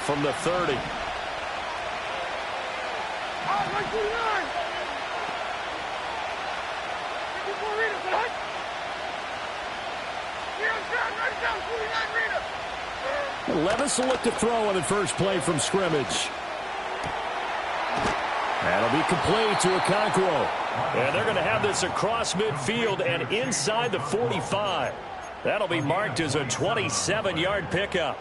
from the 30. Levis will look to throw on the first play from scrimmage. That'll be complete to Okonkwo. And they're going to have this across midfield and inside the 45. That'll be marked as a 27-yard pickup.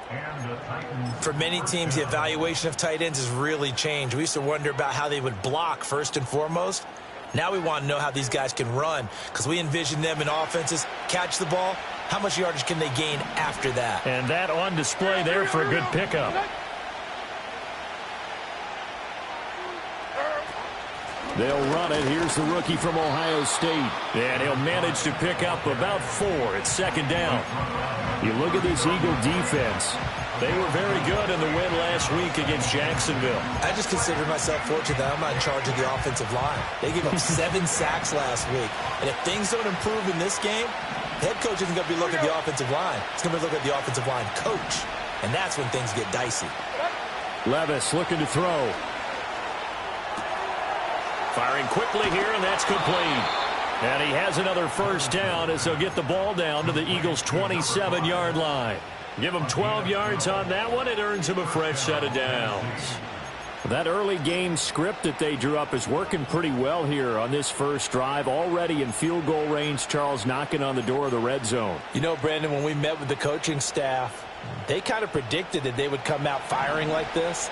For many teams, the evaluation of tight ends has really changed. We used to wonder about how they would block first and foremost. Now we want to know how these guys can run, because we envision them in offenses catch the ball. How much yardage can they gain after that? And that on display there for a good pickup. They'll run it. Here's the rookie from Ohio State. And he'll manage to pick up about 4 at second down. You look at this Eagle defense. They were very good in the win last week against Jacksonville. I just consider myself fortunate that I'm not in charge of the offensive line. They gave up 7 sacks last week. And if things don't improve in this game, head coach isn't going to be looking at the offensive line. He's going to be looking at the offensive line coach. And that's when things get dicey. Levis looking to throw. Firing quickly here, and that's complete. And he has another first down as they'll get the ball down to the Eagles' 27-yard line. Give him 12 yards on that one. It earns him a fresh set of downs. That early game script that they drew up is working pretty well here on this first drive. Already in field goal range, Charles, knocking on the door of the red zone. You know, Brandon, when we met with the coaching staff, they kind of predicted that they would come out firing like this.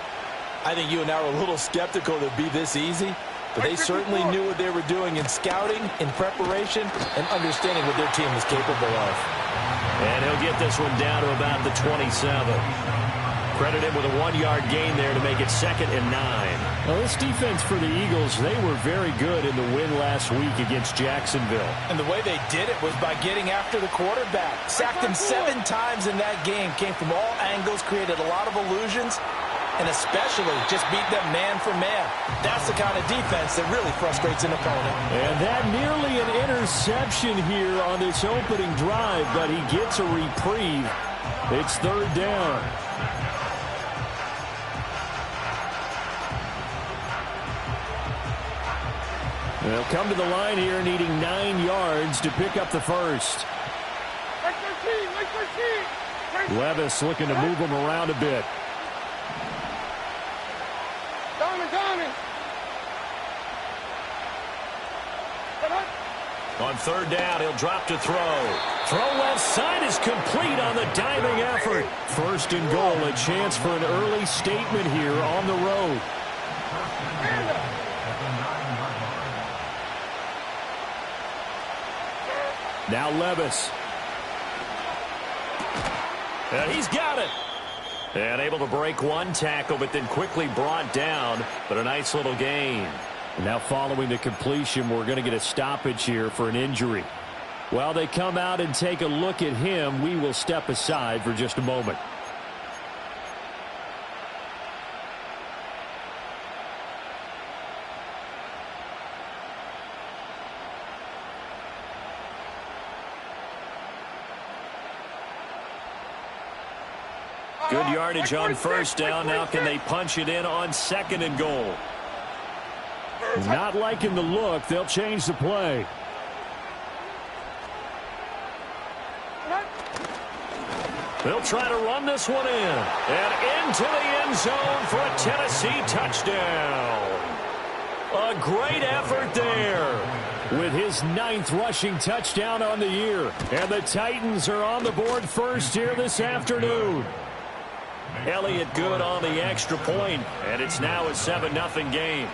I think you and I were a little skeptical that it would be this easy. But they certainly knew what they were doing in scouting, in preparation, and understanding what their team was capable of. And he'll get this one down to about the 27. Credit him with a 1-yard gain there to make it 2nd and 9. Well, this defense for the Eagles, they were very good in the win last week against Jacksonville. And the way they did it was by getting after the quarterback. Sacked him 7 times in that game. Came from all angles, created a lot of illusions, and especially just beat them man for man. That's the kind of defense that really frustrates an opponent. And that nearly an interception here on this opening drive, but he gets a reprieve. It's 3rd down. They'll come to the line here needing 9 yards to pick up the first. Levis looking to move him around a bit. On 3rd down, he'll drop to throw. Throw left side is complete on the diving effort. 1st and goal, a chance for an early statement here on the road. Now Levis. And he's got it. And able to break one tackle, but then quickly brought down. But a nice little gain. Now following the completion, we're going to get a stoppage here for an injury. While they come out and take a look at him, we will step aside for just a moment. Good yardage on 1st down. Now can they punch it in on 2nd and goal? Not liking the look. They'll change the play. They'll try to run this one in. And into the end zone for a Tennessee touchdown. A great effort there with his 9th rushing touchdown on the year. And the Titans are on the board first here this afternoon. Elliott good on the extra point, and it's now a 7-0 game.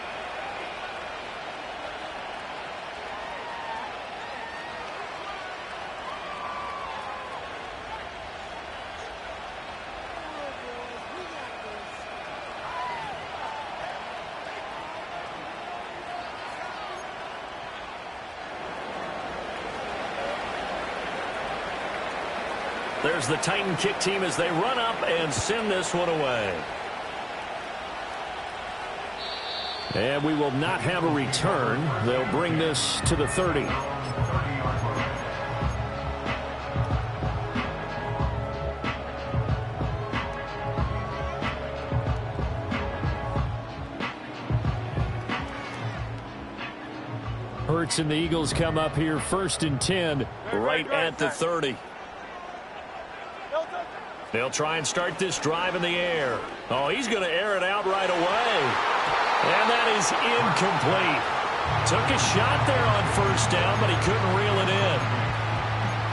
There's the Titan kick team as they run up and send this one away. And we will not have a return. They'll bring this to the 30. Hurts and the Eagles come up here 1st and 10 right at the 30. They'll try and start this drive in the air. Oh, he's going to air it out right away. And that is incomplete. Took a shot there on 1st down, but he couldn't reel it in.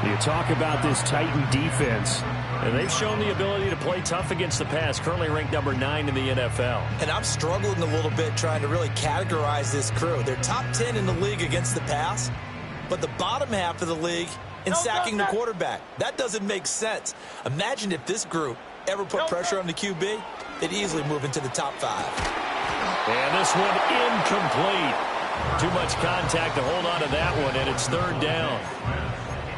You talk about this Titan defense, and they've shown the ability to play tough against the pass, currently ranked number 9 in the NFL. And I'm struggling a little bit trying to really categorize this crew. They're top 10 in the league against the pass, but the bottom half of the league in sacking the quarterback. That doesn't make sense. Imagine if this group ever put pressure on the QB, they'd easily move into the top 5. And this one incomplete. Too much contact to hold on to that one, and it's 3rd down.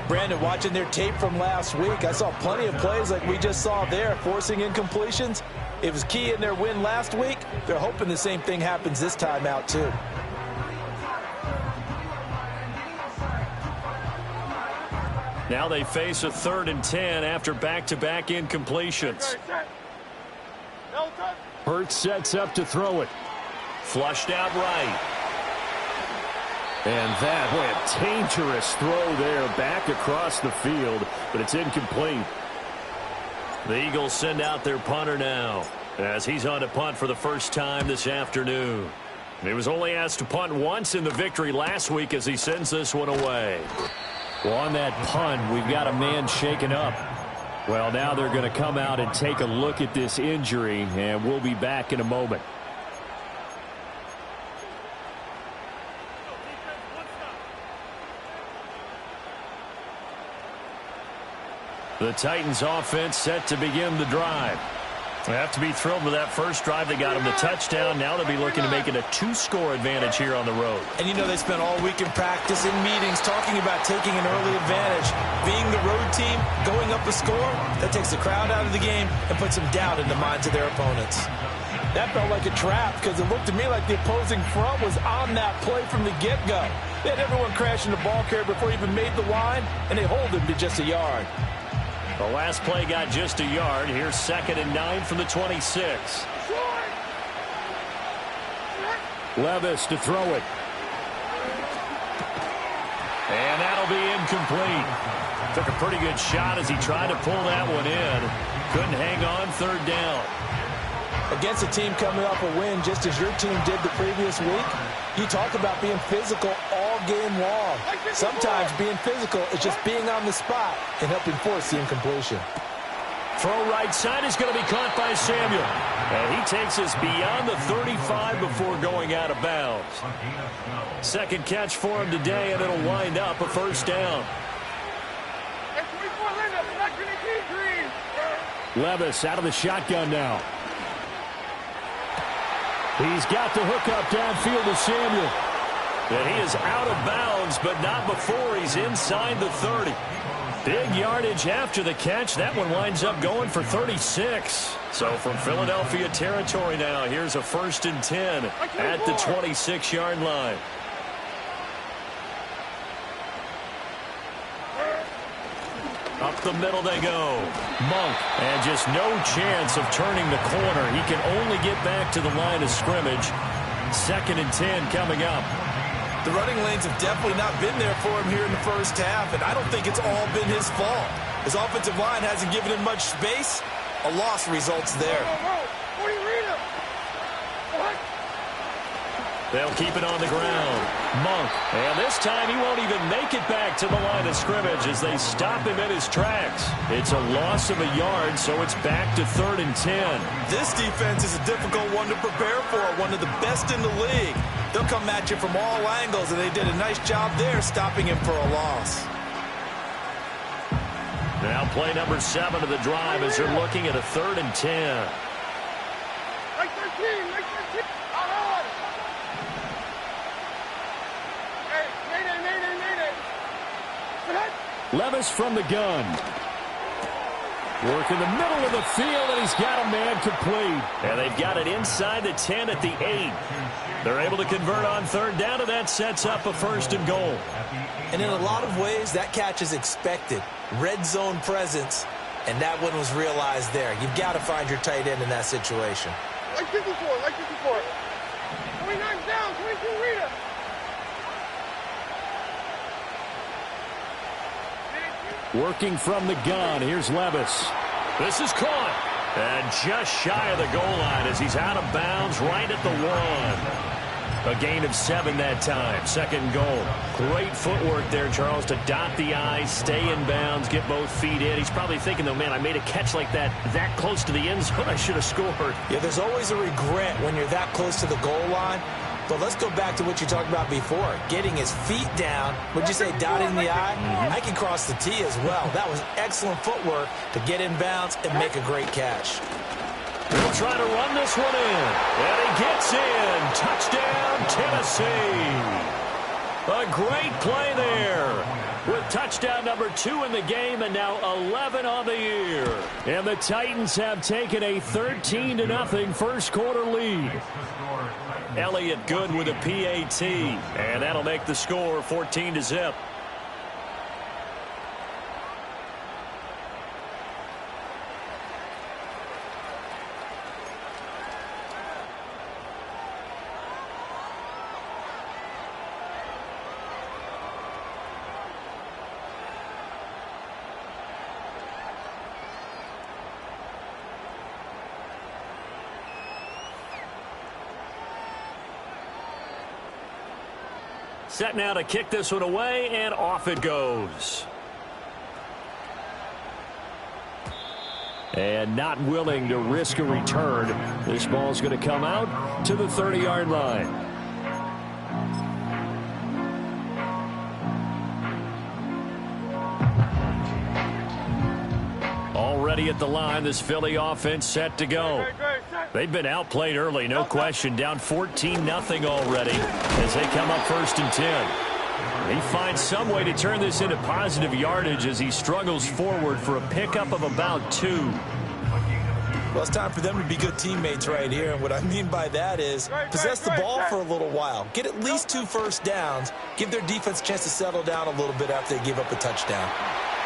Brandon, watching their tape from last week, I saw plenty of plays like we just saw there, forcing incompletions. It was key in their win last week. They're hoping the same thing happens this time out, too. Now they face a 3rd and 10 after back-to-back incompletions. Hurts sets up to throw it. Flushed out right. And that, boy, a dangerous throw there back across the field, but it's incomplete. The Eagles send out their punter now as he's on to punt for the first time this afternoon. He was only asked to punt once in the victory last week as he sends this one away. Well, on that punt, we've got a man shaken up. Well, now they're going to come out and take a look at this injury, and we'll be back in a moment. The Titans offense set to begin the drive. They have to be thrilled with that first drive. They got them the touchdown. Now they'll be looking to make it a 2-score advantage here on the road. And you know they spent all week in practice, in meetings, talking about taking an early advantage. Being the road team, going up a score, that takes the crowd out of the game and puts some doubt in the minds of their opponents. That felt like a trap because it looked to me like the opposing front was on that play from the get-go. They had everyone crashing the ball carrier before he even made the line, and they hold him to just a yard. The last play got just a yard. Here's 2nd and 9 from the 26. Levis to throw it. And that'll be incomplete. Took a pretty good shot as he tried to pull that one in. Couldn't hang on 3rd down. Against a team coming off a win just as your team did the previous week, you talk about being physical all game long. Sometimes being physical is just being on the spot and helping force the incompletion. Throw right side is going to be caught by Samuel. And he takes us beyond the 35 before going out of bounds. 2nd catch for him today, and it'll wind up a 1st down. Levis out of the shotgun now. He's got the hook up downfield to Samuel. And he is out of bounds, but not before he's inside the 30. Big yardage after the catch. That one winds up going for 36. So from Philadelphia territory now, here's a 1st and 10 at the 26-yard line. Up the middle they go. Monk, and just no chance of turning the corner. He can only get back to the line of scrimmage. 2nd and 10 coming up. The running lanes have definitely not been there for him here in the first half, and I don't think it's all been his fault. His offensive line hasn't given him much space. A loss results there. They'll keep it on the ground. Monk, and this time he won't even make it back to the line of scrimmage as they stop him in his tracks. It's a loss of a yard, so it's back to 3rd and 10. This defense is a difficult one to prepare for, one of the best in the league. They'll come at you from all angles, and they did a nice job there stopping him for a loss. Now play number 7 of the drive as they're looking at a 3rd and 10. Levis from the gun. Work in the middle of the field, and he's got a man complete. And they've got it inside the 10 at the 8. They're able to convert on 3rd down, and that sets up a 1st and goal. And in a lot of ways, that catch is expected. Red zone presence, and that one was realized there. You've got to find your tight end in that situation. Like 54. 29 down, 22 Rita. Working from the gun, here's Levis. This is caught. And just shy of the goal line as he's out of bounds right at the 1. A gain of 7 that time. Second goal. Great footwork there, Charles, to dot the I, stay in bounds, get both feet in. He's probably thinking, though, man, I made a catch like that close to the end zone. I should have scored. Yeah, there's always a regret when you're that close to the goal line. But let's go back to what you talked about before. Getting his feet down. Would you say dotting the I? I can cross the T as well. That was excellent footwork to get in bounds and make a great catch. He'll try to run this one in. And he gets in. Touchdown, Tennessee. A great play there. With touchdown number 2 in the game and now 11 on the year. And the Titans have taken a 13-0 first quarter lead. Elliott good with a PAT. And that'll make the score 14-0. Set now to kick this one away, and off it goes. And not willing to risk a return. This ball's going to come out to the 30-yard line. Already at the line, this Philly offense set to go. They've been outplayed early, no question. Down 14-0 already as they come up 1st and 10. He finds some way to turn this into positive yardage as he struggles forward for a pickup of about 2. Well, it's time for them to be good teammates right here. And what I mean by that is possess the ball for a little while. Get at least 2 first downs. Give their defense a chance to settle down a little bit after they give up a touchdown.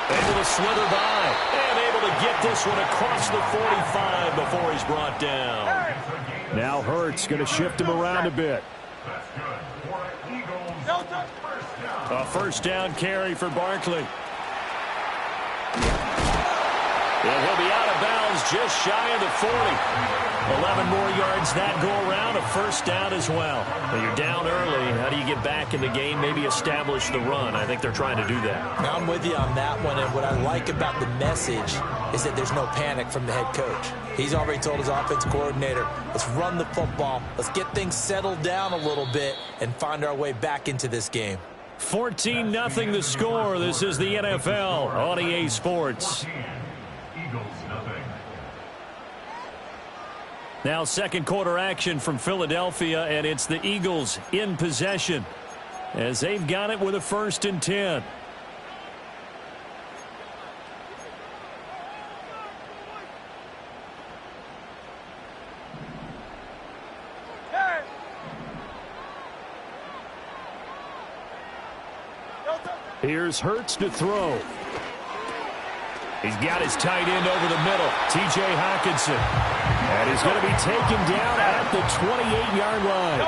Able to slither by and able to get this one across the 45 before he's brought down. Now Hurts going to shift him around a bit. A first down carry for Barkley. And he'll be out of bounds just shy of the 40. 11 more yards that go around, a first down as well. When you're down early, how do you get back in the game, maybe establish the run? I think they're trying to do that. Now I'm with you on that one, and what I like about the message is that there's no panic from the head coach. He's already told his offense coordinator, let's run the football, let's get things settled down a little bit and find our way back into this game. 14-0 the score. This is the NFL on EA Sports. Now second quarter action from Philadelphia, and it's the Eagles in possession as they've got it with a 1st and 10. Here's Hurts to throw. He's got his tight end over the middle, T.J. Hockenson. And he's going to be taken down at the 28-yard line.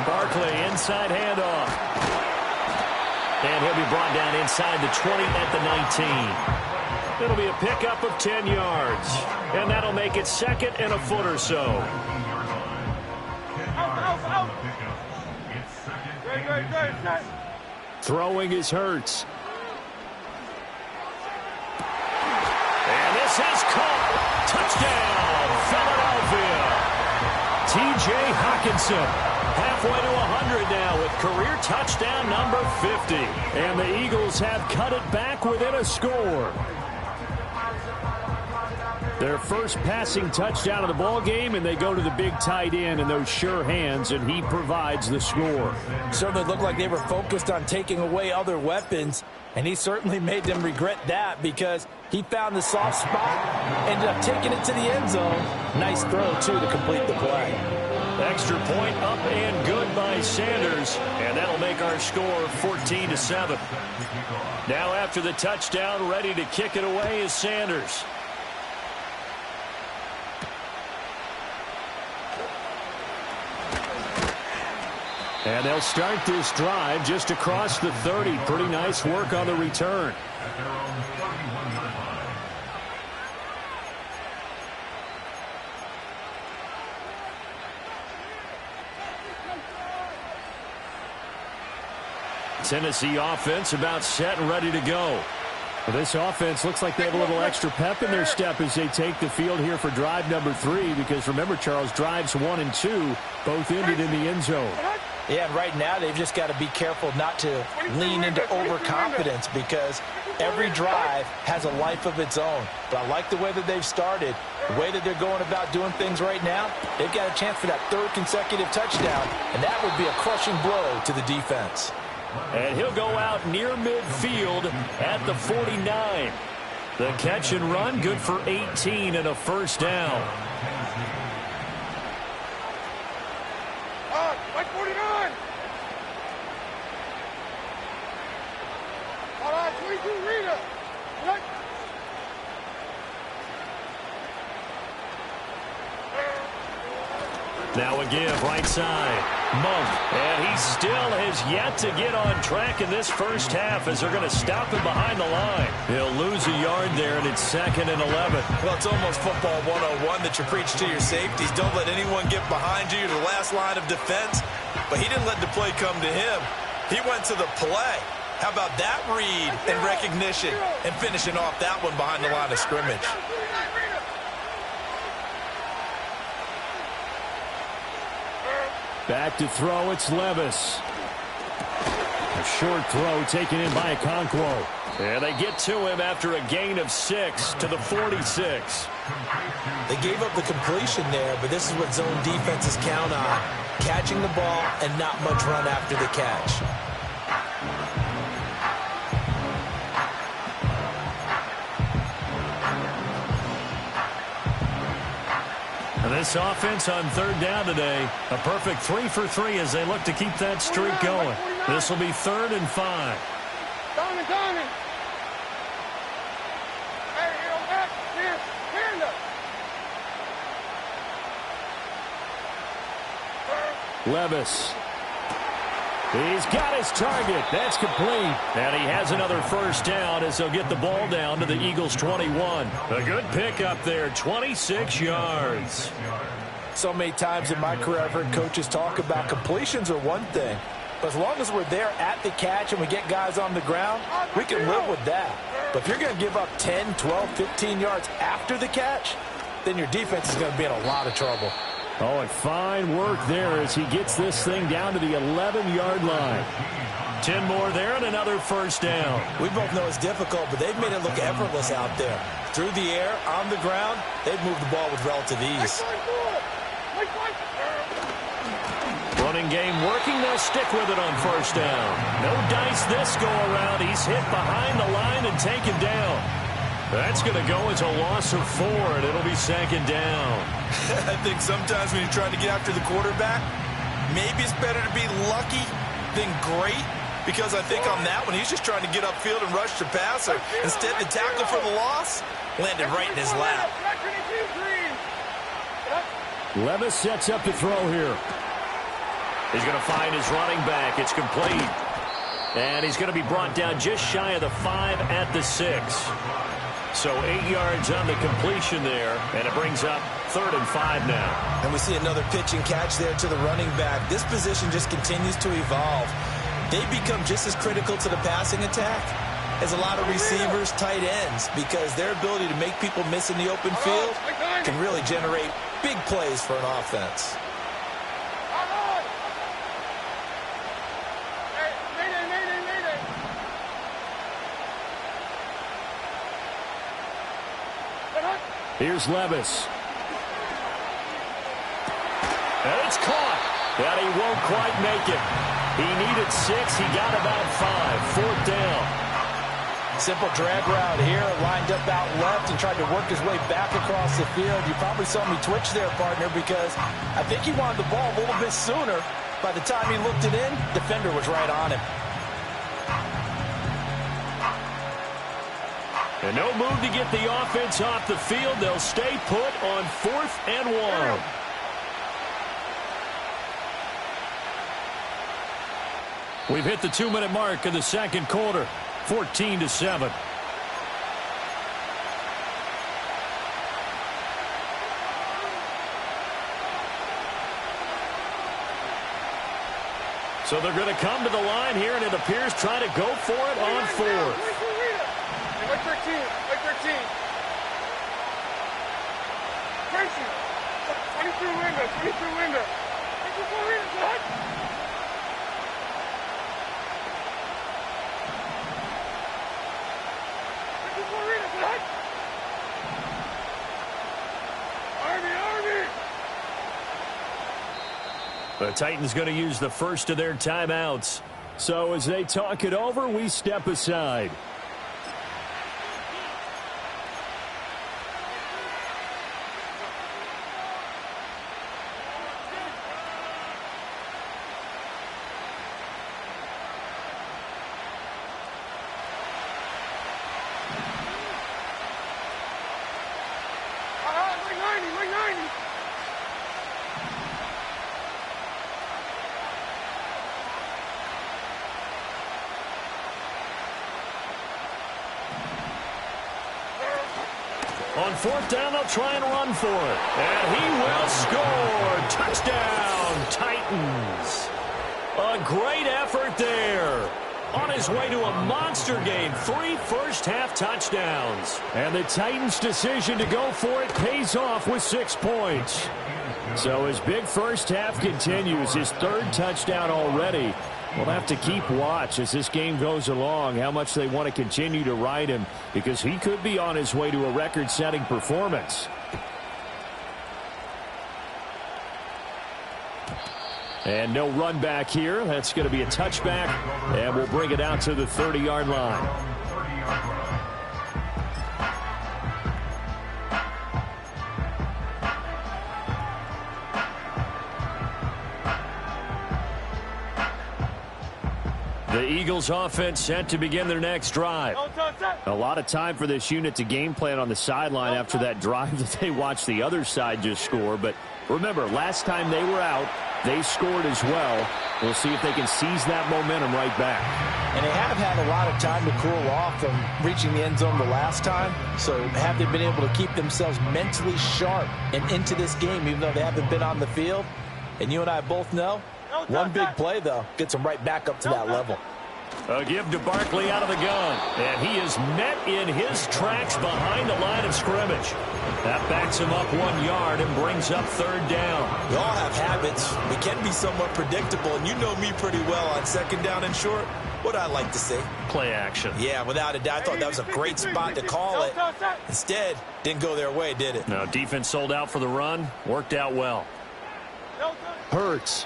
Barkley, inside handoff. And he'll be brought down inside the 20 at the 19. It'll be a pickup of 10 yards. And that'll make it 2nd and a foot or so. Throwing is Hurts. And this is caught. Touchdown, Philadelphia. T.J. Hockenson, halfway to 100 now with career touchdown number 50. And the Eagles have cut it back within a score. Their first passing touchdown of the ball game, and they go to the big tight end in those sure hands, and he provides the score. Certainly looked like they were focused on taking away other weapons, and he certainly made them regret that because he found the soft spot, ended up taking it to the end zone. Nice throw, too, to complete the play. Extra point up and good by Sanders, and that'll make our score 14-7. Now after the touchdown, ready to kick it away is Sanders. And they'll start this drive just across the 30. Pretty nice work on the return. Tennessee offense about set and ready to go. Well, this offense looks like they have a little extra pep in their step as they take the field here for drive number 3, because remember, Charles, drives 1 and 2 both ended in the end zone. Yeah, and right now they've just got to be careful not to lean into overconfidence, because every drive has a life of its own. But I like the way that they've started, the way that they're going about doing things right now. They've got a chance for that 3rd consecutive touchdown, and that would be a crushing blow to the defense. And he'll go out near midfield at the 49. The catch and run, good for 18 and a first down. Like 49. All right, 22, Rita. What? Now a give, right side. Monk, and he still has yet to get on track in this first half as they're going to stop him behind the line. He'll lose a yard there, and it's 2nd and 11. Well, it's almost football 101 that you preach to your safeties. Don't let anyone get behind you. You're the last line of defense. But he didn't let the play come to him. He went to the play. How about that read and recognition and finishing off that one behind the line of scrimmage? Back to throw, it's Levis. A short throw taken in by Okonkwo. And they get to him after a gain of 6 to the 46. They gave up the completion there, but this is what zone defenses count on. Catching the ball and not much run after the catch. And this offense on 3rd down today, a perfect 3 for 3 as they look to keep that streak going. This will be 3rd and 5. Diamond. Hey, back. Here. Hand up. Levis. He's got his target. That's complete. And he has another first down as they'll get the ball down to the Eagles' 21. A good pickup there, 26 yards. So many times in my career I've heard coaches talk about completions are one thing. But as long as we're there at the catch and we get guys on the ground, we can live with that. But if you're going to give up 10, 12, 15 yards after the catch, then your defense is going to be in a lot of trouble. Oh, and fine work there as he gets this thing down to the 11-yard line. 10 more there and another first down. We both know it's difficult, but they've made it look effortless out there. Through the air, on the ground, they've moved the ball with relative ease. Running game working, they'll stick with it on first down. No dice this go around. He's hit behind the line and taken down. That's going to go as a loss of 4, and it'll be 2nd down. I think sometimes when you're trying to get after the quarterback, maybe it's better to be lucky than great, because I think on that one, he's just trying to get upfield and rush the passer. Instead, the tackle for the loss landed right in his lap. Levis sets up to throw here. He's going to find his running back. It's complete. And he's going to be brought down just shy of the 5 at the 6. So 8 yards on the completion there, and it brings up 3rd and 5 now. And we see another pitch and catch there to the running back. This position just continues to evolve. They become just as critical to the passing attack as a lot of receivers, tight ends, because their ability to make people miss in the open field can really generate big plays for an offense. Here's Levis. And it's caught. And he won't quite make it. He needed 6. He got about 5. 4th down. Simple drag route here. Lined up out left and tried to work his way back across the field. You probably saw me twitch there, partner, because I think he wanted the ball a little bit sooner. By the time he looked it in, defender was right on him. And no move to get the offense off the field. They'll stay put on 4th and 1. We've hit the 2-minute mark in the second quarter, 14-7. So they're going to come to the line here, and it appears try to go for it on fourth. Like 13. Like 13. Tracy. 22 Linda. 22 Linda. 24 Rita. Good. 24 Rita. Good. Army. The Titans going to use the first of their timeouts. So as they talk it over, we step aside. Like 90. On fourth down, they'll try and run for it. And he will score. Touchdown, Titans. A great effort there. On his way to a monster game, 3 first-half touchdowns. And the Titans' decision to go for it pays off with 6 points. So his big first half continues, his 3rd touchdown already. We'll have to keep watch as this game goes along, how much they want to continue to ride him, because he could be on his way to a record-setting performance. And no run back here. That's going to be a touchback, and we'll bring it out to the 30-yard line. The Eagles offense set to begin their next drive. A lot of time for this unit to game plan on the sideline after that drive that they watched the other side just score. But remember, last time they were out, they scored as well. We'll see if they can seize that momentum right back. And they have had a lot of time to cool off from reaching the end zone the last time. So have they been able to keep themselves mentally sharp and into this game, even though they haven't been on the field? And you and I both know, one big play, though, gets them right back up to that level. A give to Barkley out of the gun. And he is met in his tracks behind the line of scrimmage. That backs him up 1 yard and brings up 3rd down. We all have habits. We can be somewhat predictable, and you know me pretty well on 2nd down and short. What I like to see? Play action. Yeah, without a doubt. I thought that was a great spot to call it. Instead, didn't go their way, did it? No, defense sold out for the run. Worked out well. Hurts.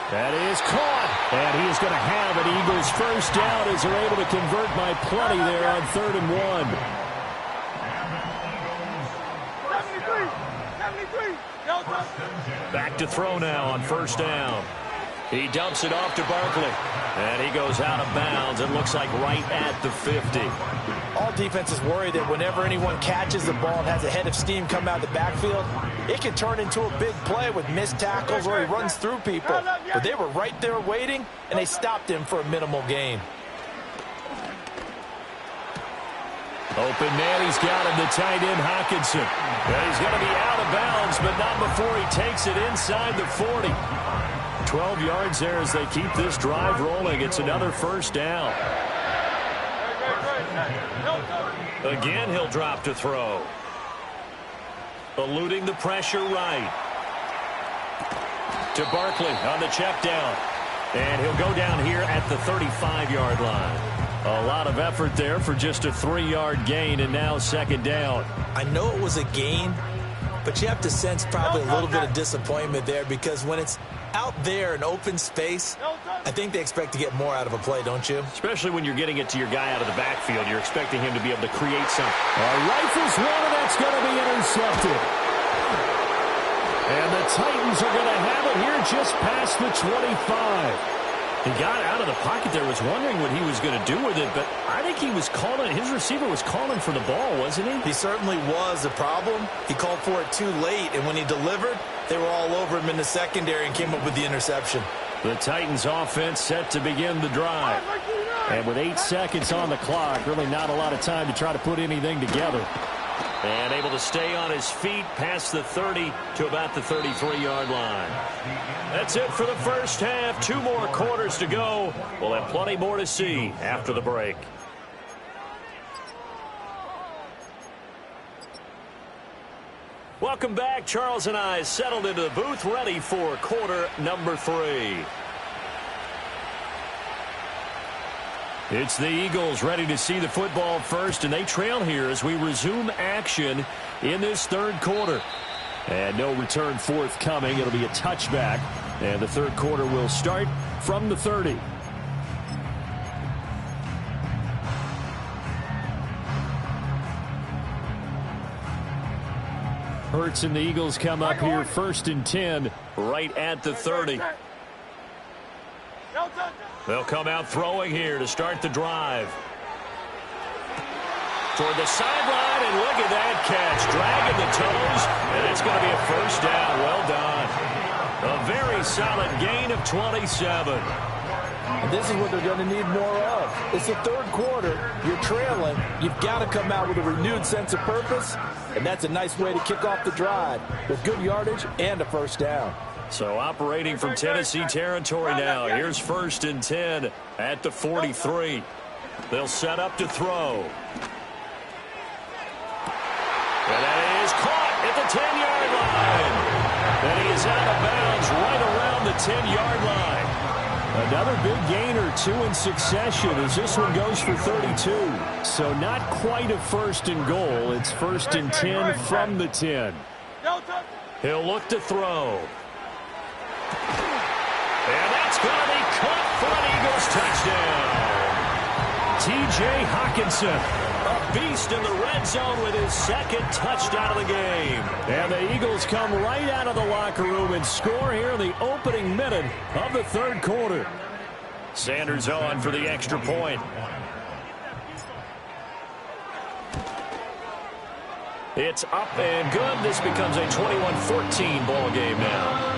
That is caught. And he is going to have an Eagles first down as they're able to convert by plenty there on 3rd and 1. 73. Back to throw now on 1st down. He dumps it off to Barkley. And he goes out of bounds. It looks like right at the 50. All defenses worry that whenever anyone catches the ball and has a head of steam come out of the backfield, it can turn into a big play with missed tackles or he runs through people. But they were right there waiting, and they stopped him for a minimal gain. Open man, he's got him, the tight end, Hockenson. And he's going to be out of bounds, but not before he takes it inside the 40. 12 yards there as they keep this drive rolling. It's another first down. Again, he'll drop to throw. Eluding the pressure right. To Barkley on the check down. And he'll go down here at the 35-yard line. A lot of effort there for just a 3-yard gain, and now 2nd down. I know it was a gain, but you have to sense probably a little bit of disappointment there because when it's out there in open space, I think they expect to get more out of a play, don't you? Especially when you're getting it to your guy out of the backfield. You're expecting him to be able to create something. Rifles one, and that's going to be intercepted. And the Titans are going to have it here just past the 25. He got out of the pocket there, was wondering what he was going to do with it, but I think he was calling, his receiver was calling for the ball, wasn't he? He certainly was. The problem, he called for it too late, and when he delivered, they were all over him in the secondary and came up with the interception. The Titans offense set to begin the drive. And with 8 seconds on the clock, really not a lot of time to try to put anything together. And able to stay on his feet past the 30 to about the 33-yard line. That's it for the first half. 2 more quarters to go. We'll have plenty more to see after the break. Welcome back. Charles and I settled into the booth, ready for quarter number 3. It's the Eagles ready to see the football first, and they trail here as we resume action in this third quarter. And no return forthcoming. It'll be a touchback, and the third quarter will start from the 30. Hurts and the Eagles come up here first and 10 right at the 30. They'll come out throwing here to start the drive. Toward the sideline, and look at that catch. Dragging the toes, and it's going to be a first down. Well done. A very solid gain of 27. And this is what they're going to need more of. It's the third quarter. You're trailing. You've got to come out with a renewed sense of purpose, and that's a nice way to kick off the drive with good yardage and a first down. So operating from Tennessee territory now. Here's first and 10 at the 43. They'll set up to throw. And that is caught at the 10-yard line. And he is out of bounds right around the 10-yard line. Another big gain or 2 in succession as this one goes for 32. So not quite a first and goal. It's first and 10 from the 10. He'll look to throw. And that's going to be caught for an Eagles touchdown. T.J. Hockenson, a beast in the red zone with his second touchdown of the game. And the Eagles come right out of the locker room and score here in the opening minute of the third quarter. Sanders on for the extra point. It's up and good. This becomes a 21-14 ball game now.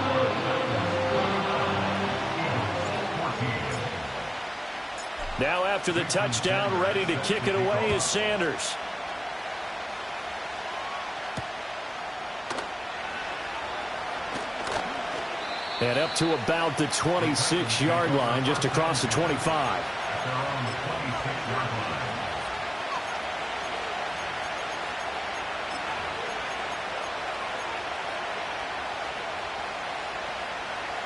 Now after the touchdown, ready to kick it away is Sanders. And up to about the 26-yard line, just across the 25.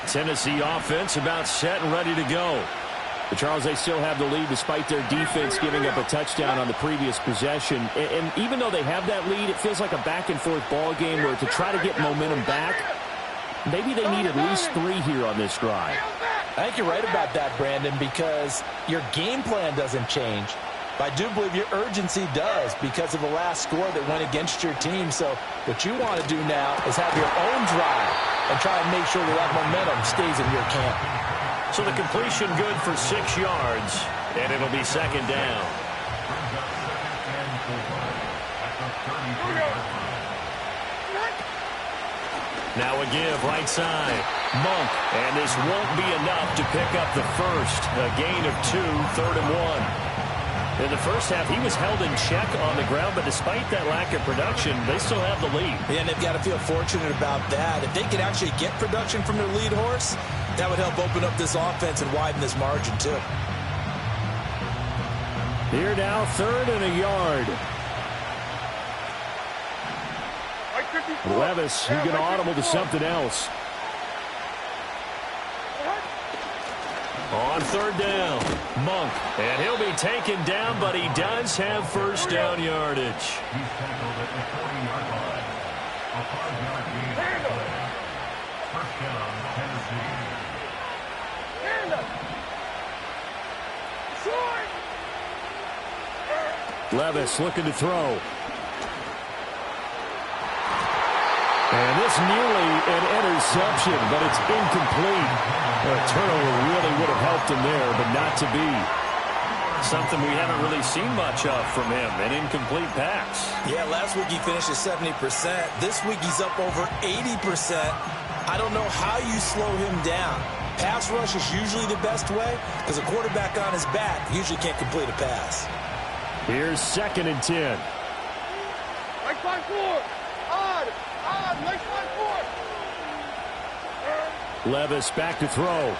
Tennessee offense about set and ready to go. But Charles, they still have the lead despite their defense giving up a touchdown on the previous possession. And even though they have that lead, it feels like a back-and-forth ball game where to try to get momentum back, maybe they need at least 3 here on this drive. I think you're right about that, Brandon, because your game plan doesn't change. But I do believe your urgency does because of the last score that went against your team. So what you want to do now is have your own drive and try and make sure that momentum stays in your camp. So the completion good for 6 yards, and it'll be second down. Now a give right side. Monk, and this won't be enough to pick up the first. A gain of 2, third and 1. In the first half, he was held in check on the ground, but despite that lack of production, they still have the lead. And they've got to feel fortunate about that. If they could actually get production from their lead horse, that would help open up this offense and widen this margin, too. Here now, third and a yard. Levis, he's going to audible to something else. On third down, Monk, and he'll be taken down, but he does have first down yardage. Levis looking to throw. And this nearly an interception, but it's incomplete. A turnover really would have helped him there, but not to be. Something we haven't really seen much of from him, an incomplete pass. Yeah, last week he finished at 70%. This week he's up over 80%. I don't know how you slow him down. Pass rush is usually the best way because a quarterback on his back usually can't complete a pass. Here's 2nd and 10. Like 5-4. Odd. Like 5-4. Levis back to throw.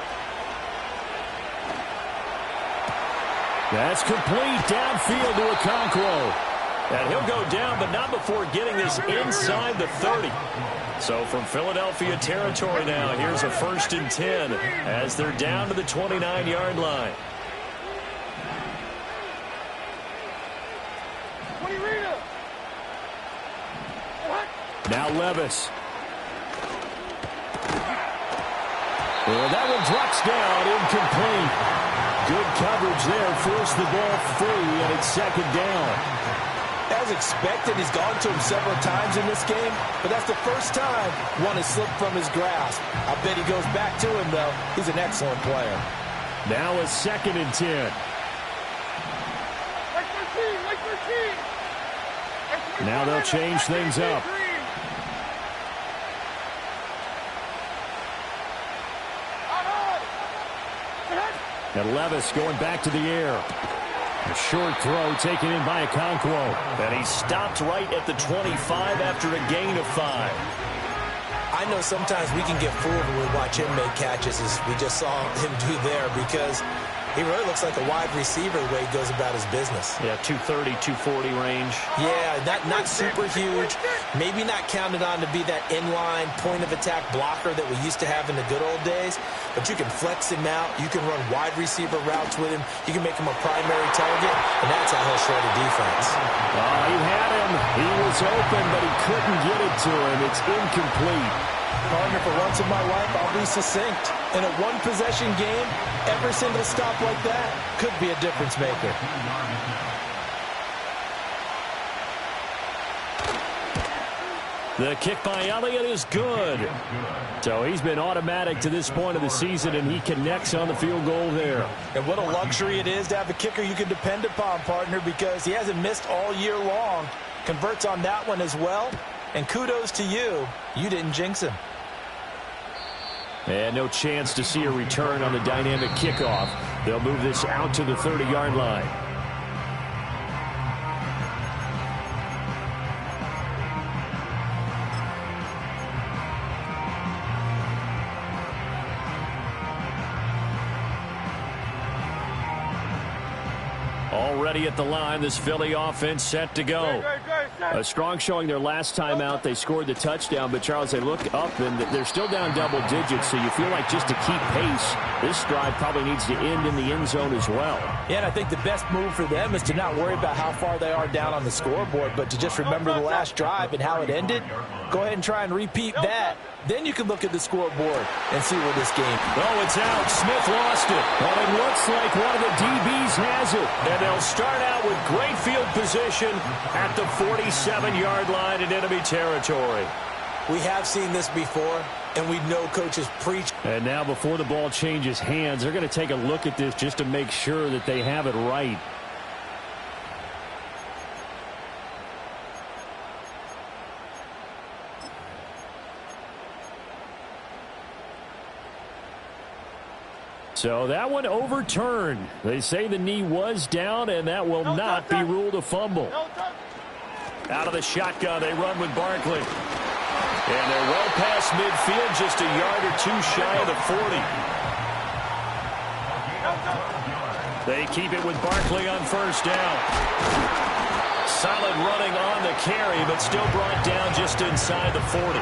That's complete downfield to Okonkwo. And he'll go down, but not before getting this inside the 30. So from Philadelphia territory now, here's a 1st and 10 as they're down to the 29-yard line. Now Levis. Well, that one drops down, incomplete. Good coverage there, forced the ball free, and it's 2nd down. As expected, he's gone to him several times in this game, but that's the first time one has slipped from his grasp. I bet he goes back to him, though. He's an excellent player. Now a 2nd and 10. Like 13. Now they'll change things up. And Levis going back to the air. A short throw taken in by Okonkwo. And he stopped right at the 25 after a gain of 5. I know sometimes we can get fooled when we watch him make catches, as we just saw him do there, because he really looks like a wide receiver the way he goes about his business. Yeah, 230, 240 range. Yeah, not super huge. Maybe not counted on to be that inline point-of-attack blocker that we used to have in the good old days. But you can flex him out. You can run wide receiver routes with him. You can make him a primary target, and that's how he'll shred a defense. He had him. He was open, but he couldn't get it to him. It's incomplete. Partner, for once in my life, I'll be succinct. In a one-possession game, every single stop like that could be a difference maker. The kick by Elliott is good. So he's been automatic to this point of the season, and he connects on the field goal there. And what a luxury it is to have a kicker you can depend upon, partner, because he hasn't missed all year long. Converts on that one as well. And kudos to you. You didn't jinx him. And no chance to see a return on the dynamic kickoff. They'll move this out to the 30-yard line. Already at the line, this Philly offense set to go. A strong showing their last time out. They scored the touchdown, but Charles, they look up and they're still down double digits, so you feel like just to keep pace, this drive probably needs to end in the end zone as well. Yeah, and I think the best move for them is to not worry about how far they are down on the scoreboard, but to just remember the last drive and how it ended. Go ahead and try and repeat that. Then you can look at the scoreboard and see where this game. Oh, it's out. Smith lost it. Well, it looks like one of the DBs has it. And they'll start out with great field position at the 47-yard line in enemy territory. We have seen this before, and we know coaches preach. And now before the ball changes hands, they're going to take a look at this just to make sure that they have it right. So that one overturned. They say the knee was down, and that will not be ruled a fumble. Out of the shotgun, they run with Barkley. And they're well past midfield, just a yard or two shy of the 40. They keep it with Barkley on first down. Solid running on the carry, but still brought down just inside the 40.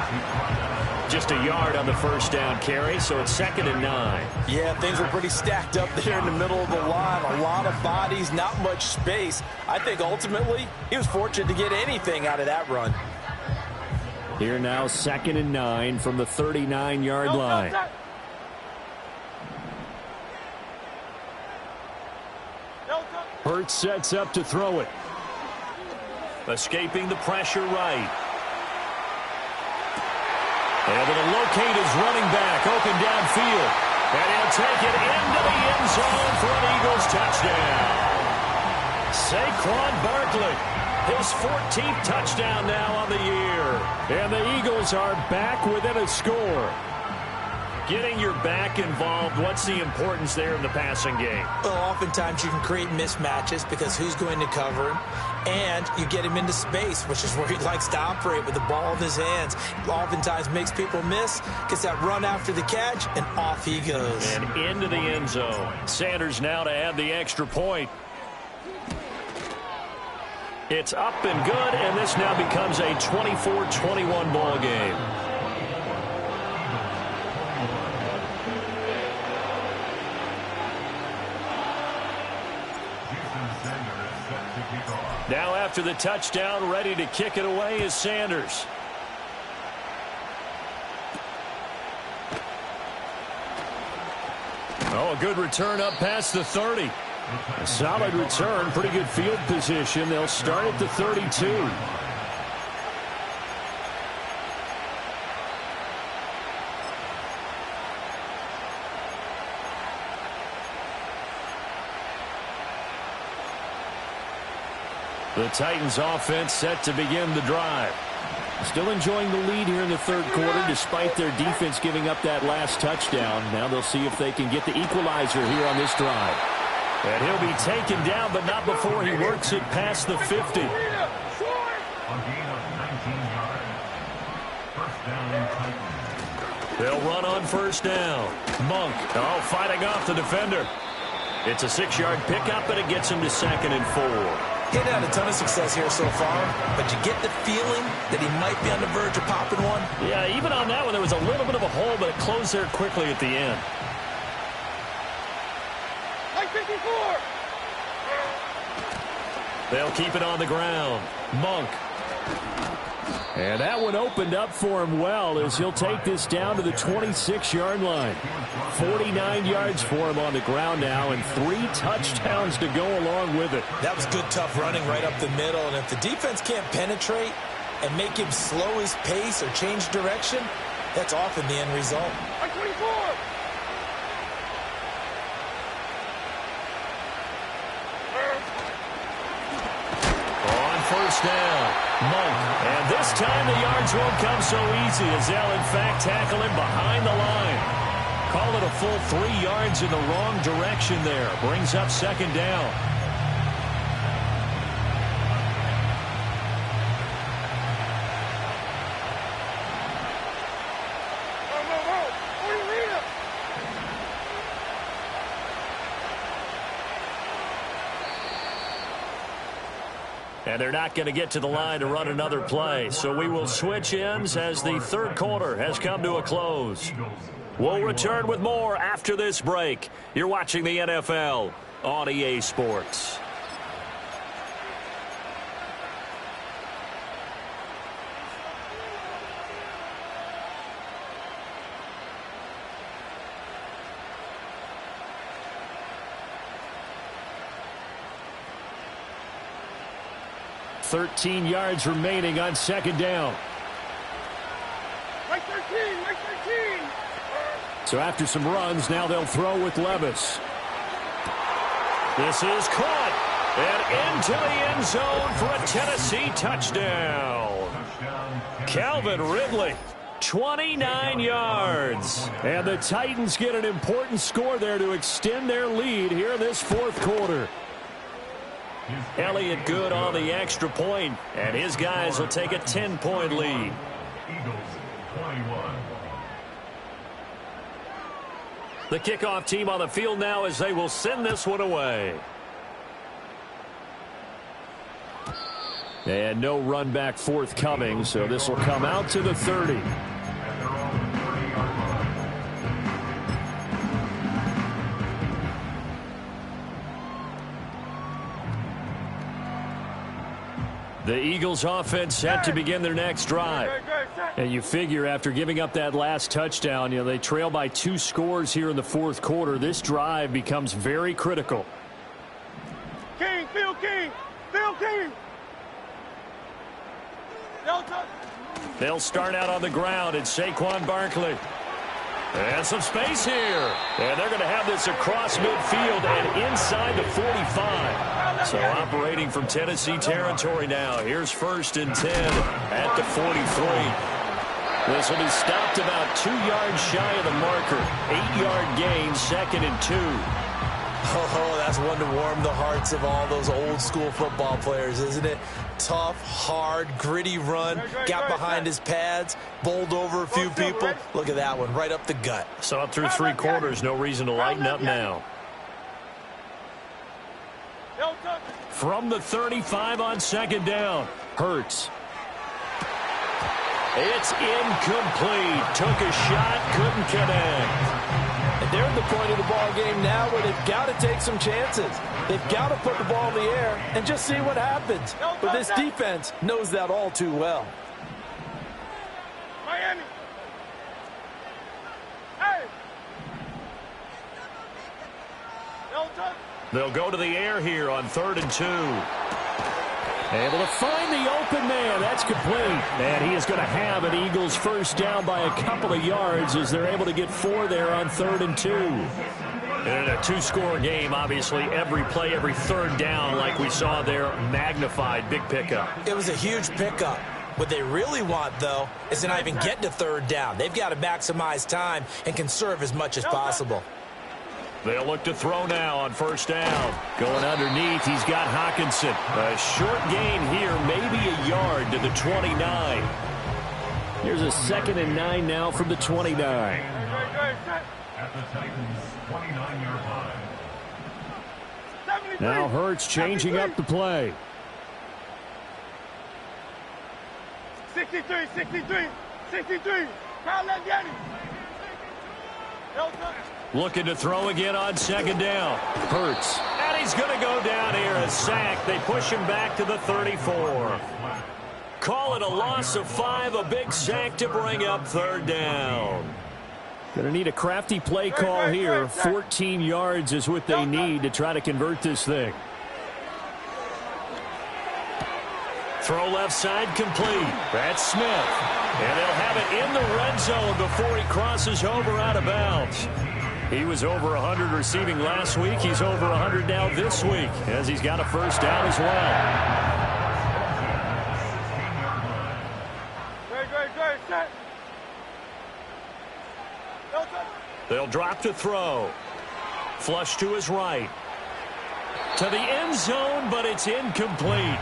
Just a yard on the first down carry, so it's 2nd and 9. Yeah, things were pretty stacked up there in the middle of the line. A lot of bodies, not much space. I think ultimately he was fortunate to get anything out of that run. Here now, 2nd and 9 from the 39-yard line. Hurts sets up to throw it. Escaping the pressure right. Able to locate his running back, open downfield. And he'll take it into the end zone for an Eagles touchdown. Saquon Barkley, his 14th touchdown now on the year. And the Eagles are back within a score. getting your back involved, what's the importance there in the passing game? Well, oftentimes you can create mismatches because who's going to cover him, and you get him into space, which is where he likes to operate with the ball in his hands. Oftentimes makes people miss, gets that run after the catch, and off he goes. And into the end zone. Sanders now to add the extra point. It's up and good, and this now becomes a 24-21 ball game. Now after the touchdown, ready to kick it away is Sanders. Oh, a good return up past the 30. A solid return, pretty good field position. They'll start at the 32. The Titans offense set to begin the drive. Still enjoying the lead here in the third quarter despite their defense giving up that last touchdown. Now they'll see if they can get the equalizer here on this drive. And he'll be taken down, but not before he works it past the 50. A gain of 19 yards. First down, Titans. They'll run on first down. Monk, fighting off the defender. It's a 6-yard pickup, and it gets him to 2nd and 4. He's had a ton of success here so far, but you get the feeling that he might be on the verge of popping one. Yeah, even on that one, there was a little bit of a hole, but it closed there quickly at the end. Like 54. They'll keep it on the ground. Monk. And that one opened up for him well as he'll take this down to the 26-yard line. 49 yards for him on the ground now and 3 touchdowns to go along with it. That was good, tough running right up the middle. And if the defense can't penetrate and make him slow his pace or change direction, that's often the end result. Like 24. On first down, Monk. And this time the yards won't come so easy as they'll in fact tackle him behind the line. Call it a full 3 yards in the wrong direction there. Brings up 2nd down. And they're not going to get to the line to run another play. So we will switch ends as the third quarter has come to a close. We'll return with more after this break. You're watching the NFL on EA Sports. .13 yards remaining on 2nd down. Like 13, like 13. So after some runs, now they'll throw with Levis. This is caught and into the end zone for a Tennessee touchdown. Calvin Ridley, 29 yards. And the Titans get an important score there to extend their lead here in this fourth quarter. Elliott good on the extra point, and his guys will take a 10-point lead. Eagles 21. The kickoff team on the field now as they will send this one away. And no run back forthcoming, so this will come out to the 30. The Eagles offense set to begin their next drive. And you figure after giving up that last touchdown, they trail by 2 scores here in the fourth quarter. This drive becomes very critical. King, Phil King, Phil King. They'll start out on the ground. It's Saquon Barkley. And some space here. And they're going to have this across midfield and inside the 45. So operating from Tennessee territory now. Here's 1st and 10 at the 43. This will be stopped about 2 yards shy of the marker. 8-yard gain, 2nd and 2. Oh, that's one to warm the hearts of all those old-school football players, isn't it? Tough, hard, gritty run, got behind his pads, bowled over a few people. Look at that one, right up the gut. Saw it through 3 quarters, no reason to lighten up now. From the 35 on 2nd down, Hurts. It's incomplete. Took a shot, couldn't connect. And they're at the point of the ball game now where they've got to take some chances. They've got to put the ball in the air and just see what happens. But this defense knows that all too well. Miami. Hey. They'll go to the air here on 3rd and 2. Able to find the open man. That's complete. And he is going to have an Eagles first down by a couple of yards as they're able to get 4 there on 3rd and 2. And in a 2-score game, obviously, every play, every 3rd down, like we saw there, magnified. Big pickup. It was a huge pickup. What they really want, though, is to not even get to 3rd down. They've got to maximize time and conserve as much as possible. They'll look to throw now on 1st down. Going underneath, he's got Hockenson. A short gain here, maybe a yard to the 29. Here's a 2nd and 9 now from the 29. At the Titans' 29-yard line. Now Hurts changing up the play. 63, 63, 63. Kyle Landiani. Looking to throw again on 2nd down. Hurts. And he's going to go down here. A sack. They push him back to the 34. Call it a loss of 5. A big sack to bring up 3rd down. Going to need a crafty play call here. 14 yards is what they need to try to convert this thing. Throw left side complete. That's Smith. And they'll have it in the red zone before he crosses over out of bounds. He was over 100 receiving last week. He's over 100 now this week as he's got a first down as well. Set. They'll drop to throw. Flush to his right. To the end zone, but it's incomplete.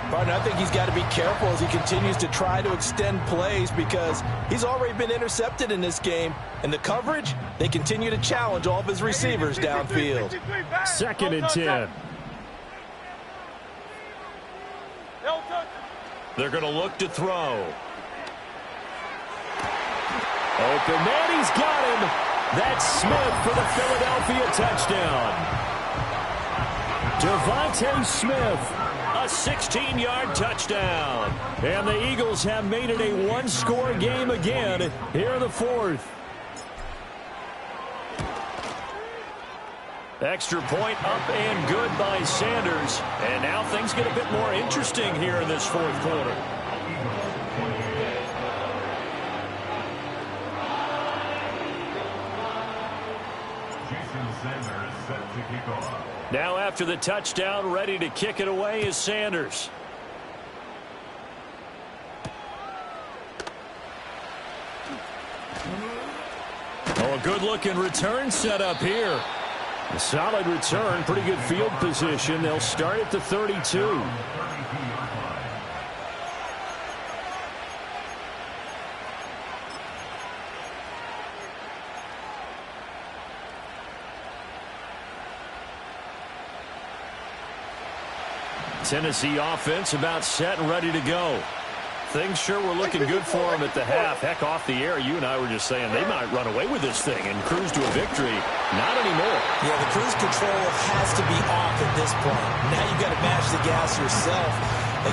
Partner, I think he's got to be careful as he continues to try to extend plays because he's already been intercepted in this game. And the coverage, they continue to challenge all of his receivers downfield. 2nd and 10. They're going to look to throw. Open man, he's got him. That's Smith for the Philadelphia touchdown. Devontae Smith. A 16-yard touchdown. And the Eagles have made it a 1-score game again here in the 4th. Extra point up and good by Sanders. And now things get a bit more interesting here in this 4th quarter. Jason Sanders set to kick off. Now after the touchdown, ready to kick it away is Sanders. Oh, a good-looking return set up here. A solid return, pretty good field position. They'll start at the 32. Tennessee offense about set and ready to go. Things sure were looking good for them at the half. Heck, off the air, you and I were just saying they might run away with this thing and cruise to a victory. Not anymore. Yeah, the cruise control has to be off at this point. Now you've got to match the gas yourself.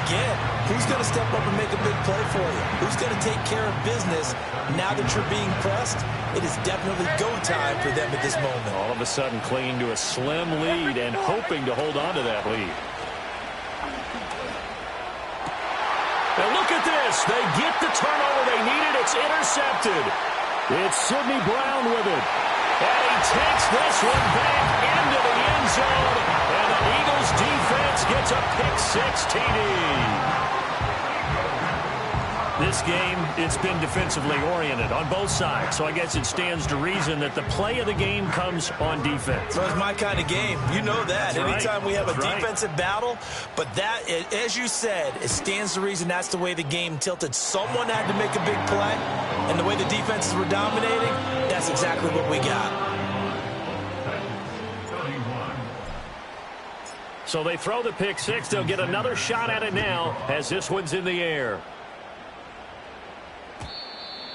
Again, who's going to step up and make a big play for you? Who's going to take care of business now that you're being pressed? It is definitely go time for them at this moment. All of a sudden clinging to a slim lead and hoping to hold on to that lead. And look at this. They get the turnover they needed. It's intercepted. It's Sidney Brown with it. And he takes this one back into the end zone. And the Eagles defense gets a pick-6 TD. This game, it's been defensively oriented on both sides, so I guess it stands to reason that the play of the game comes on defense. So it's my kind of game. You know that. That's Anytime right. we have a That's defensive battle, but that, as you said, it stands to reason that's the way the game tilted. Someone had to make a big play, and the way the defenses were dominating, that's exactly what we got. 31. So they throw the pick six. They'll get another shot at it now as this one's in the air.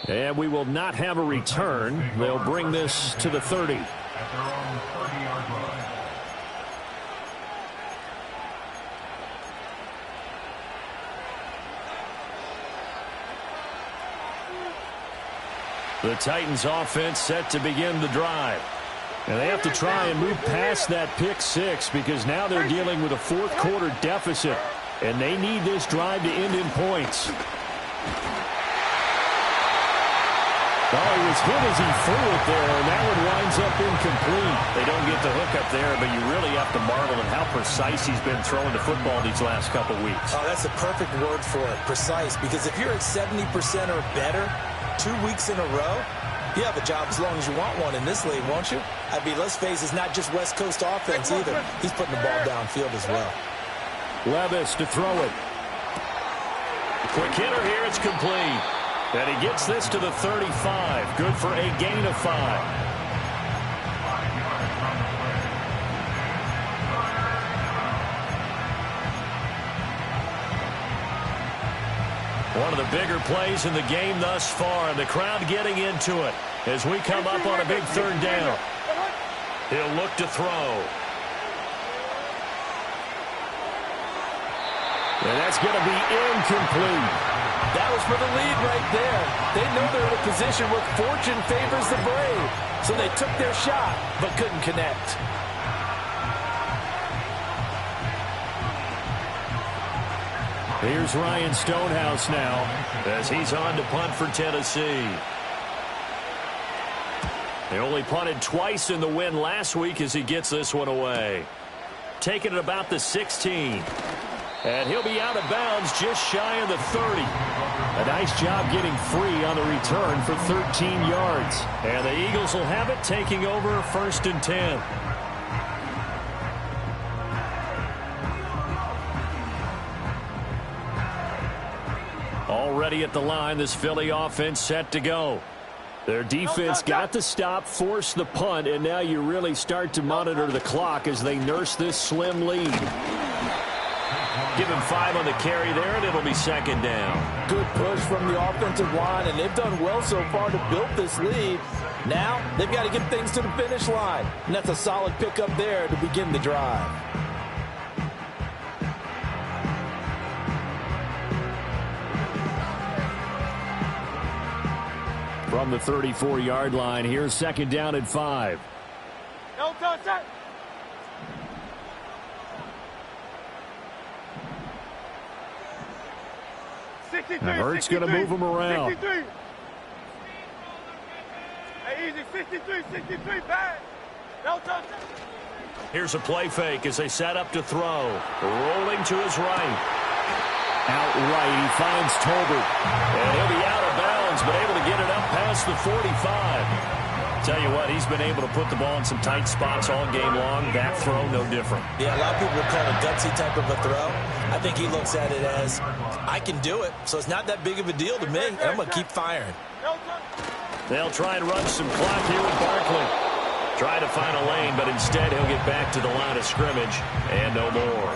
And we will not have a return. They'll bring this to the 30. At their own 30-yard line. The Titans offense set to begin the drive. And they have to try and move past that pick six because now they're dealing with a fourth quarter deficit. And they need this drive to end in points. Oh, he was hit as he threw it there, and that one winds up incomplete. They don't get the hook up there, but you really have to marvel at how precise he's been throwing the football these last couple weeks. Oh, that's the perfect word for it, precise, because if you're at 70% or better 2 weeks in a row, you have a job as long as you want one in this league, won't you? I mean, let's face it, it's not just West Coast offense either. He's putting the ball downfield as well. Levis to throw it. Quick hitter here, it's complete. And he gets this to the 35. Good for a gain of 5. One of the bigger plays in the game thus far, and the crowd getting into it as we come up on a big third down. He'll look to throw. And that's going to be incomplete. That was for the lead right there. They know they're in a position where fortune favors the brave. So they took their shot, but couldn't connect. Here's Ryan Stonehouse now as he's on to punt for Tennessee. They only punted twice in the win last week as he gets this one away. Taking it about the 16. And he'll be out of bounds just shy of the 30. A nice job getting free on the return for 13 yards. And the Eagles will have it, taking over 1st and 10. Already at the line, this Philly offense set to go. Their defense got the stop, forced the punt, and now you really start to monitor the clock as they nurse this slim lead. Give him 5 on the carry there, and it'll be 2nd down. Good push from the offensive line, and they've done well so far to build this lead. Now they've got to get things to the finish line, and that's a solid pickup there to begin the drive. From the 34-yard line, here's 2nd down and 5. No touch that. Now Hurts going to move him around. 63. Hey, easy. 63, bad. No touch that. Here's a play fake as they set up to throw. Rolling to his right. Outright, he finds Tolbert. And he'll be out of bounds, but able to get it up past the 45. Tell you what, he's been able to put the ball in some tight spots all game long. That throw, no different. Yeah, a lot of people would call it a gutsy type of a throw. I think he looks at it as, I can do it, so it's not that big of a deal to me, and I'm going to keep firing. They'll try and run some clock here with Barkley. Try to find a lane, but instead he'll get back to the line of scrimmage, and no more.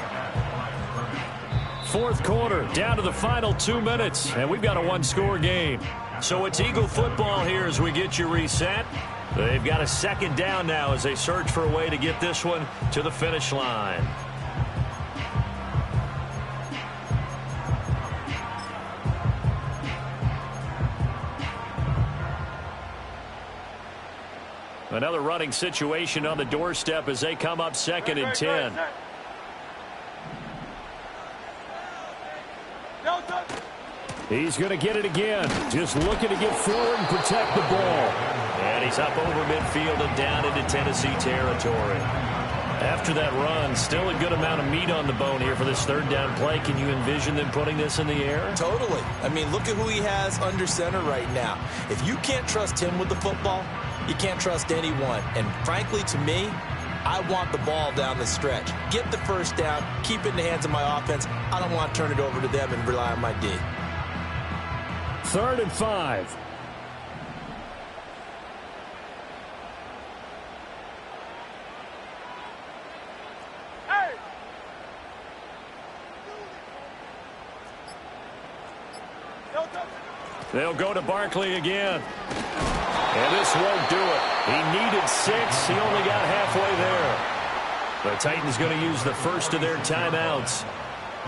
4th quarter, down to the final 2 minutes, and we've got a 1-score game. So it's Eagle football here as we get you reset. They've got a 2nd down now as they search for a way to get this one to the finish line. Another running situation on the doorstep as they come up 2nd and 10. He's going to get it again. Just looking to get forward and protect the ball. And he's up over midfield and down into Tennessee territory. After that run, still a good amount of meat on the bone here for this third down play. Can you envision them putting this in the air? Totally. I mean, look at who he has under center right now. If you can't trust him with the football, you can't trust anyone. And frankly, to me, I want the ball down the stretch. Get the first down, keep it in the hands of my offense. I don't want to turn it over to them and rely on my D. 3rd and 5. They'll go to Barkley again. And this won't do it. He needed 6. He only got halfway there. The Titans going to use the first of their timeouts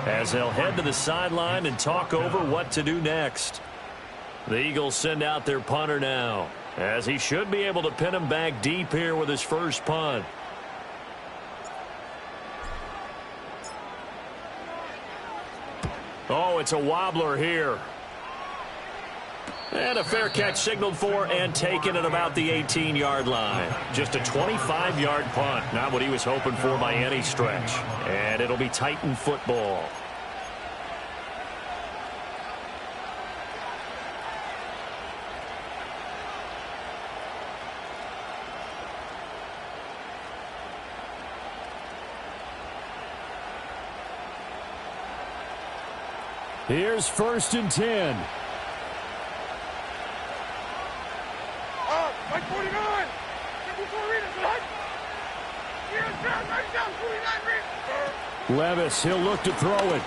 as they'll head to the sideline and talk over what to do next. The Eagles send out their punter now, as he should be able to pin him back deep here with his first punt. Oh, it's a wobbler here. And a fair catch signaled for and taken at about the 18-yard line. Just a 25-yard punt. Not what he was hoping for by any stretch. And it'll be Titan football. Here's 1st and 10. Like 49. 54 readers, right? Yes, down, 49 readers. Levis, he'll look to throw it.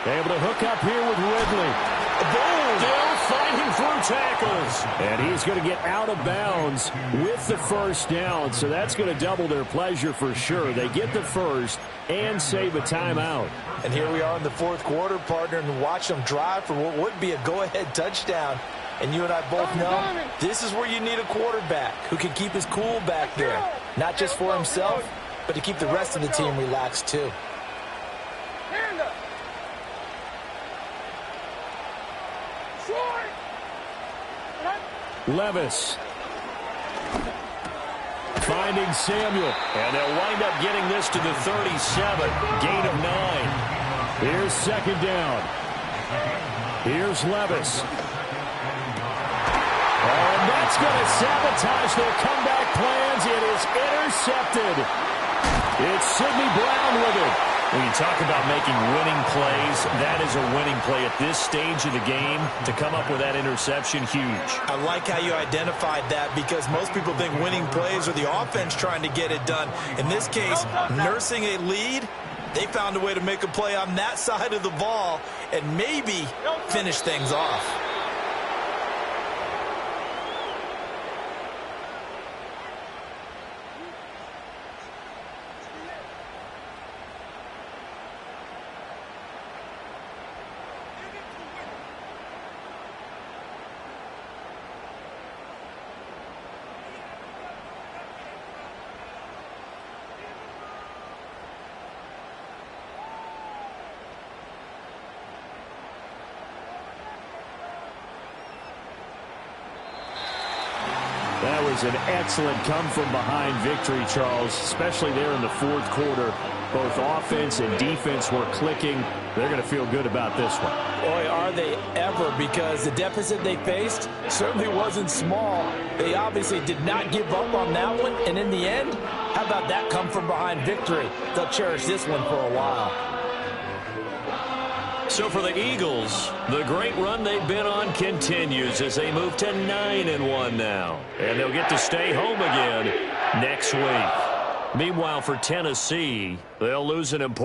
Able to hook up here with Ridley. Still fighting through tackles. And he's going to get out of bounds with the first down. So that's going to double their pleasure for sure. They get the first and save a timeout. And here we are in the 4th quarter, partner, and watch them drive for what would be a go-ahead touchdown. And you and I both know this is where you need a quarterback who can keep his cool back there. Not just for himself, but to keep the rest of the team relaxed too. Levis. Finding Samuel. And they'll wind up getting this to the 37. Gain of 9. Here's 2nd down. Here's Levis. And that's going to sabotage their comeback plans. It is intercepted. It's Sidney Brown with it. When you talk about making winning plays, that is a winning play at this stage of the game. To come up with that interception, huge. I like how you identified that because most people think winning plays are the offense trying to get it done. In this case, nursing a lead, they found a way to make a play on that side of the ball and maybe finish things off. That was an excellent come-from-behind victory, Charles, especially there in the 4th quarter. Both offense and defense were clicking. They're going to feel good about this one. Boy, are they ever, because the deficit they faced certainly wasn't small. They obviously did not give up on that one, and in the end, how about that come-from-behind victory? They'll cherish this one for a while. So for the Eagles, the great run they've been on continues as they move to 9-1 now. And they'll get to stay home again next week. Meanwhile, for Tennessee, they'll lose an important